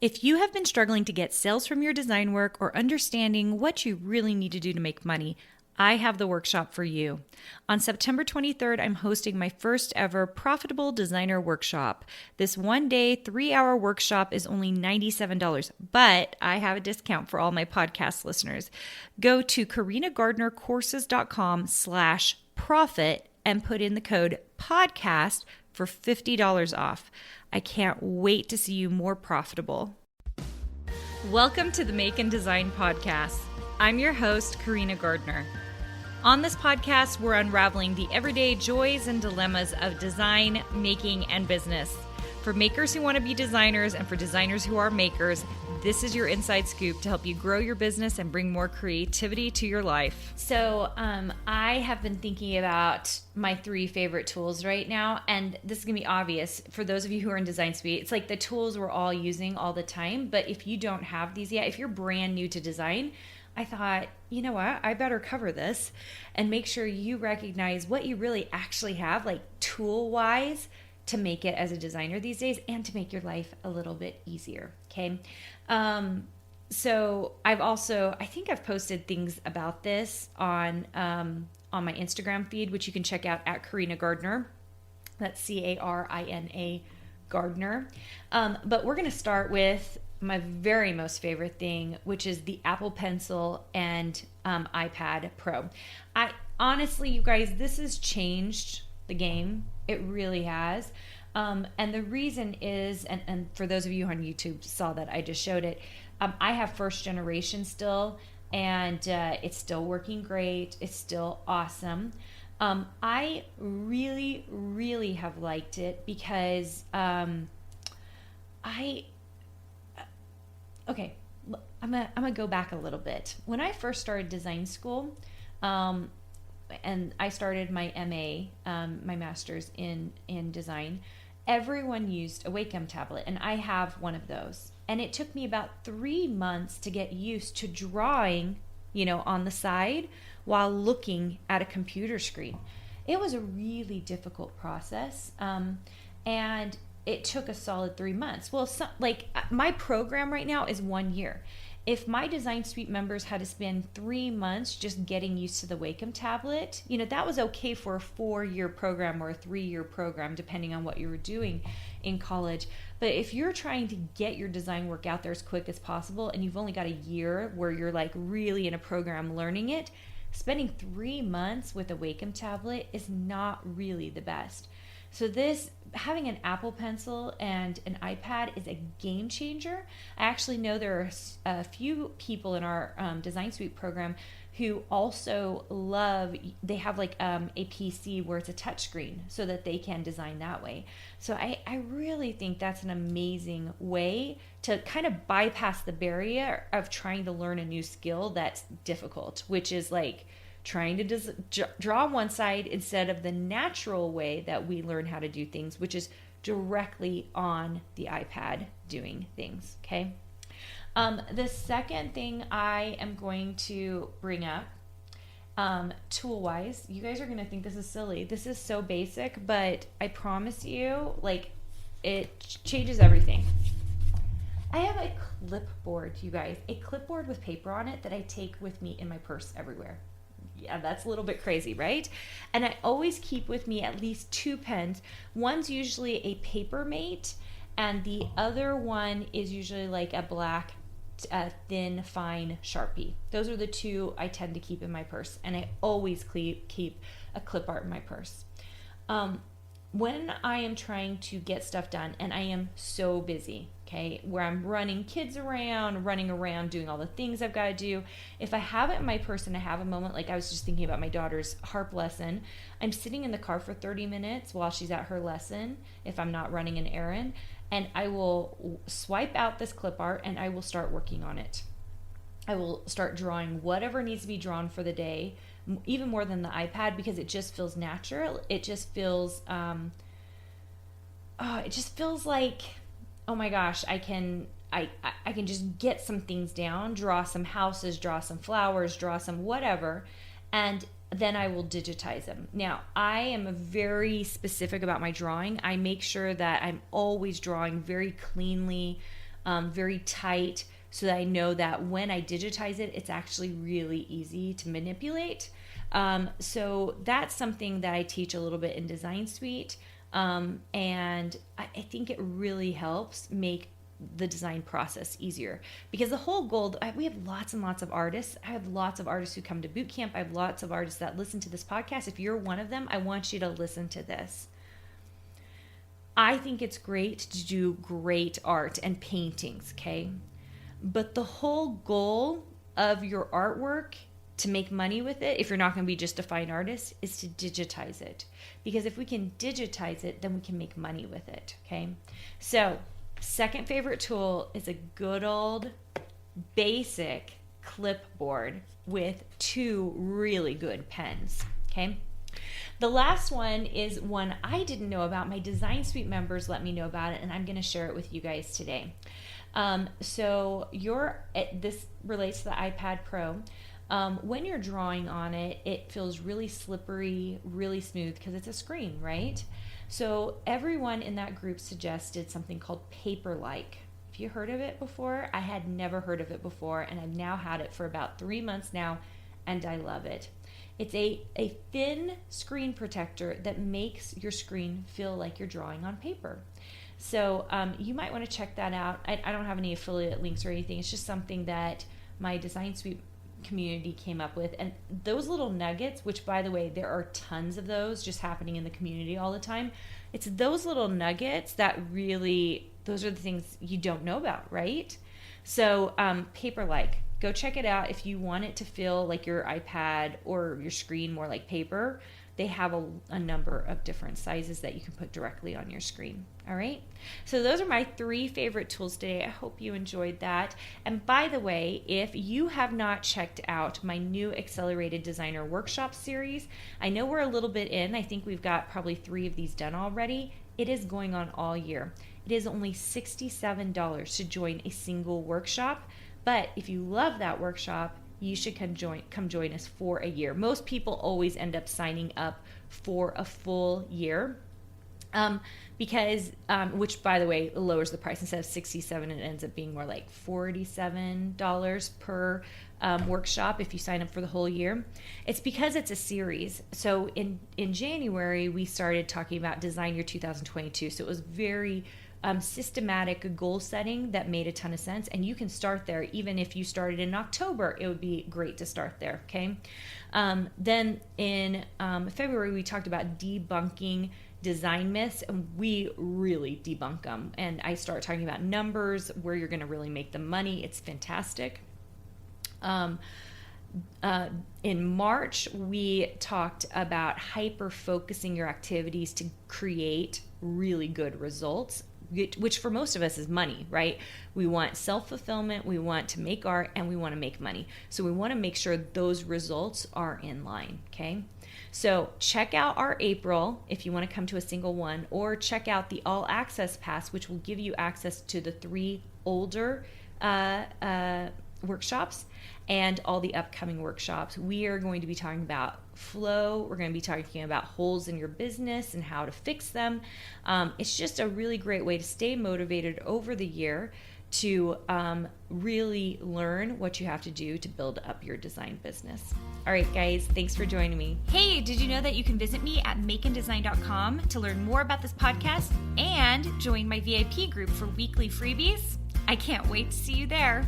If you have been struggling to get sales from your design work or understanding what you really need to do to make money, I have the workshop for you. On September 23rd, I'm hosting my first ever Profitable Designer Workshop. This 1-day, 3-hour workshop is only $97, but I have a discount for all my podcast listeners. Go to carinagardnercourses.com/profit and put in the code podcast for $50 off. I can't wait to see you more profitable. Welcome to the Make and Design Podcast. I'm your host, Carina Gardner. On this podcast, we're unraveling the everyday joys and dilemmas of design, making, and business. For makers who want to be designers and for designers who are makers, this is your inside scoop to help you grow your business and bring more creativity to your life. So I have been thinking about my 3 favorite tools right now, and this is going to be obvious for those of you who are in Design Suite. It's like the tools we're all using all the time, but if you don't have these yet, if you're brand new to design, I thought, you know what, I better cover this and make sure you recognize what you really actually have, like tool-wise, to make it as a designer these days and to make your life a little bit easier, okay? So I think I've posted things about this on my Instagram feed, which you can check out at Carina Gardner. That's Carina Gardner. But we're going to start with my very most favorite thing, which is the Apple Pencil and iPad Pro. Honestly, you guys, this has changed the game. It really has. And the reason is, and for those of you on YouTube saw that I just showed it, I have first generation still, and it's still working great. It's still awesome. I really, really have liked it because okay, I'm gonna go back a little bit. When I first started design school, and I started my MA, my master's in design, everyone used a Wacom tablet, and I have one of those. And it took me about 3 months to get used to drawing, on the side while looking at a computer screen. It was a really difficult process, and it took a solid 3 months. Well, my program right now is 1 year. If my Design Suite members had to spend 3 months just getting used to the Wacom tablet, that was okay for a 4-year program or a 3-year program, depending on what you were doing in college. But if you're trying to get your design work out there as quick as possible, and you've only got a year where you're like really in a program learning it, spending 3 months with a Wacom tablet is not really the best. So having an Apple Pencil and an iPad is a game changer. I actually know there are a few people in our Design Suite program who also they have like a PC where it's a touchscreen so that they can design that way. So I really think that's an amazing way to kind of bypass the barrier of trying to learn a new skill that's difficult, which is like trying to draw on one side instead of the natural way that we learn how to do things, which is directly on the iPad doing things, okay? The second thing I am going to bring up, tool-wise, you guys are going to think this is silly. This is so basic, but I promise you, it changes everything. I have a clipboard, you guys, a clipboard with paper on it that I take with me in my purse everywhere. Yeah, that's a little bit crazy, right? And I always keep with me at least 2 pens. One's usually a Papermate, and the other one is usually like a black, thin, fine Sharpie. Those are the 2 I tend to keep in my purse, and I always keep a clip art in my purse. When I am trying to get stuff done, and I am so busy, okay, where I'm running kids around, running around, doing all the things I've got to do, if I have it in my purse and I have a moment, like I was just thinking about my daughter's harp lesson, I'm sitting in the car for 30 minutes while she's at her lesson, if I'm not running an errand, and I will swipe out this clip art and I will start working on it. I will start drawing whatever needs to be drawn for the day, even more than the iPad, because it just feels natural. It just feels, like, oh my gosh, I can just get some things down, draw some houses, draw some flowers, draw some whatever, and then I will digitize them. Now, I am very specific about my drawing. I make sure that I'm always drawing very cleanly. very tight, so that I know that when I digitize it, it's actually really easy to manipulate. So that's something that I teach a little bit in Design Suite. And I think it really helps make the design process easier, because the whole goal, we have lots and lots of artists. I have lots of artists who come to boot camp. I have lots of artists that listen to this podcast. If you're one of them, I want you to listen to this. I think it's great to do great art and paintings, okay? But the whole goal of your artwork, to make money with it, if you're not going to be just a fine artist, is to digitize it. Because if we can digitize it, then we can make money with it, okay? So, second favorite tool is a good old basic clipboard with 2 really good pens, okay? The last one is one I didn't know about. My Design Suite members let me know about it, and I'm going to share it with you guys today. So this relates to the iPad Pro. When you're drawing on it, it feels really slippery, really smooth, because it's a screen, right? So everyone in that group suggested something called Paper-like. Have you heard of it before? I had never heard of it before, and I've now had it for about 3 months now, and I love it. It's a thin screen protector that makes your screen feel like you're drawing on paper. So you might want to check that out. I don't have any affiliate links or anything. It's just something that my Design Suite community came up with. And those little nuggets, which by the way, there are tons of those just happening in the community all the time. It's those little nuggets that really, those are the things you don't know about, right? So Paper-like, go check it out if you want it to feel like your iPad or your screen more like paper. They have a number of different sizes that you can put directly on your screen. All right. So those are my 3 favorite tools today. I hope you enjoyed that. And by the way, if you have not checked out my new Accelerated Designer Workshop series, I know we're a little bit in. I think we've got probably 3 of these done already. It is going on all year. It is only $67 to join a single workshop. But if you love that workshop, you should come join us for a year. Most people always end up signing up for a full year, because which by the way lowers the price. Instead of $67, it ends up being more like $47 per workshop if you sign up for the whole year. It's because it's a series. So in January we started talking about Design Year 2022. So it was very systematic goal setting that made a ton of sense, and you can start there. Even if you started in October, it would be great to start there, okay? Then in February, we talked about debunking design myths, and we really debunk them. And I start talking about numbers, where you're going to really make the money. It's fantastic. In March, we talked about hyper-focusing your activities to create really good results, which for most of us is money, right? We want self-fulfillment, we want to make art, and we want to make money. So we want to make sure those results are in line, okay? So check out our April if you want to come to a single one, or check out the All Access Pass, which will give you access to the 3 older workshops and all the upcoming workshops. We are going to be talking about flow. We're going to be talking about holes in your business and how to fix them. It's just a really great way to stay motivated over the year to really learn what you have to do to build up your design business. All right, guys, thanks for joining me. Hey, did you know that you can visit me at makeanddesign.com to learn more about this podcast and join my VIP group for weekly freebies? I can't wait to see you there.